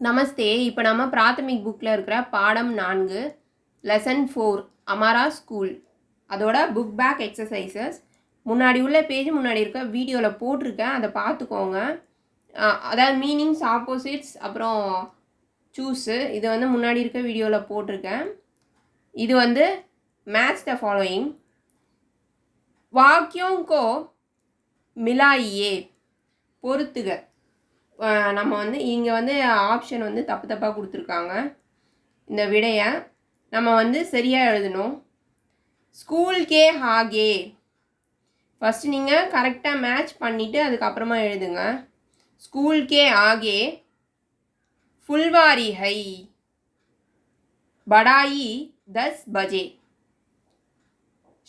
நமஸ்தே. இப்போ நம்ம பிராத்தமிக் புக்கில் இருக்கிற பாடம் 4 லெசன் 4 அமாரா ஸ்கூல் அதோட புக் பேக் எக்ஸசைசஸ் முன்னாடி உள்ள பேஜ் முன்னாடி இருக்க வீடியோவில் போட்டிருக்கேன், அதை பார்த்துக்கோங்க. அதாவது மீனிங்ஸ், ஆப்போசிட்ஸ், அப்புறம் சூஸு இது வந்து முன்னாடி இருக்க வீடியோவில் போட்டிருக்கேன். இது வந்து மேட்ச் த ஃபாலோயிங். வாக்கியம் கோ மிலாயியே, பொறுத்துக. நம்ம வந்து இங்கே வந்து ஆப்ஷன் வந்து தப்பு தப்பாக கொடுத்துருக்காங்க. இந்த விடையை நம்ம வந்து சரியாக எழுதணும். ஸ்கூல் கே ஹாகே ஃபஸ்ட்டு நீங்கள் கரெக்டாக மேட்ச் பண்ணிவிட்டு அதுக்கப்புறமா எழுதுங்க. ஸ்கூல் கே ஆகே फुलवारी है, पढ़ाई 10 बजे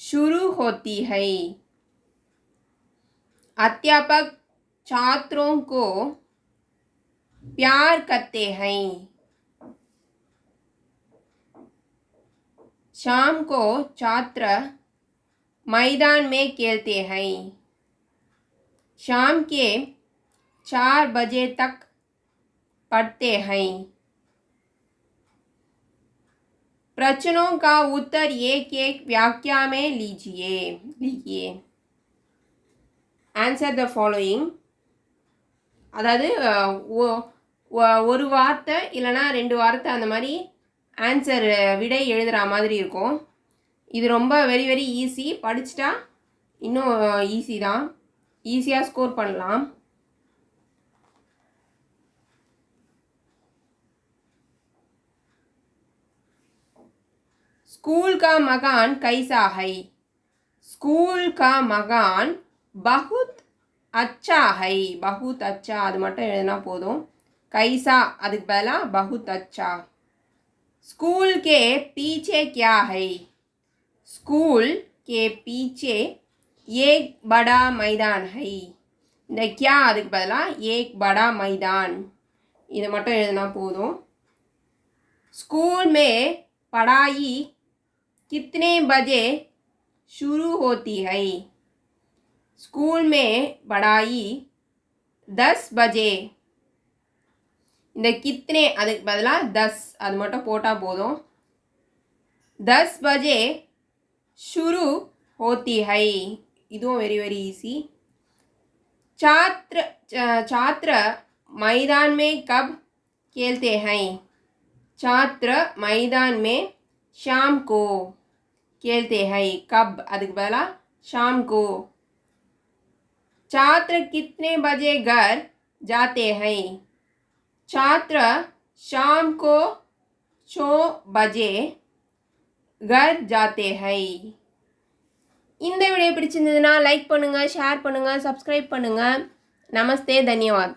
शुरू होती है. अध्यापक छात्रों को प्यार करते हैं. शाम को छात्र मैदान में खेलते हैं. शाम के 4 बजे तक पढ़ते हैं. प्रश्नों का उत्तर एक एक वाक्य में लिखिए. Answer the following. அதாவது ஒரு வார்த்தை இல்லைனா 2 வார்த்தை அந்த மாதிரி ஆன்சர் விடை எழுதுகிற மாதிரி இருக்கும். இது ரொம்ப வெரி வெரி ஈஸி. படிச்சிட்டா இன்னும் ஈஸி தான், ஈஸியாக ஸ்கோர் பண்ணலாம். स्कूल का मकान कैसा है? स्कूल का मकान बहुत अच्छा है. बहुत अच्छा அது மட்டும் எழுதினா போதும். कैसा அதுக்கு பதிலாக बहुत अच्छा. स्कूल के पीछे क्या है? स्कूल के पीछे एक बड़ा मैदान है. இந்த क्या அதுக்கு பதிலாக एक बड़ा मैदान இது மட்டும் எழுதினா போதும். स्कूल में पढ़ाई कितने बजे शुरू होती है? स्कूल में पढ़ाई 10 बजे. இந்த कितने அதுக்கு பதிலாக 10 அது மட்டும் போட்டால் போதும். 10 बजे शुरू होती है இதுவும் வெரி வெரி ஈஸி. छात्र मैदान में कब खेलते हैं? छात्र मैदान में शाम को खेलते हैं. कब அதுக்கு பதிலாக शाम को. छात्र कितने बजे घर जाते हैं? छात्र शाम को 6 बजे घर जाते हैं. இந்த வீடியோ பிடிச்சிருந்ததுன்னா லைக் பண்ணுங்கள், ஷேர் பண்ணுங்கள், சப்ஸ்கிரைப் பண்ணுங்கள். நமஸ்தே, தன்யவாத்.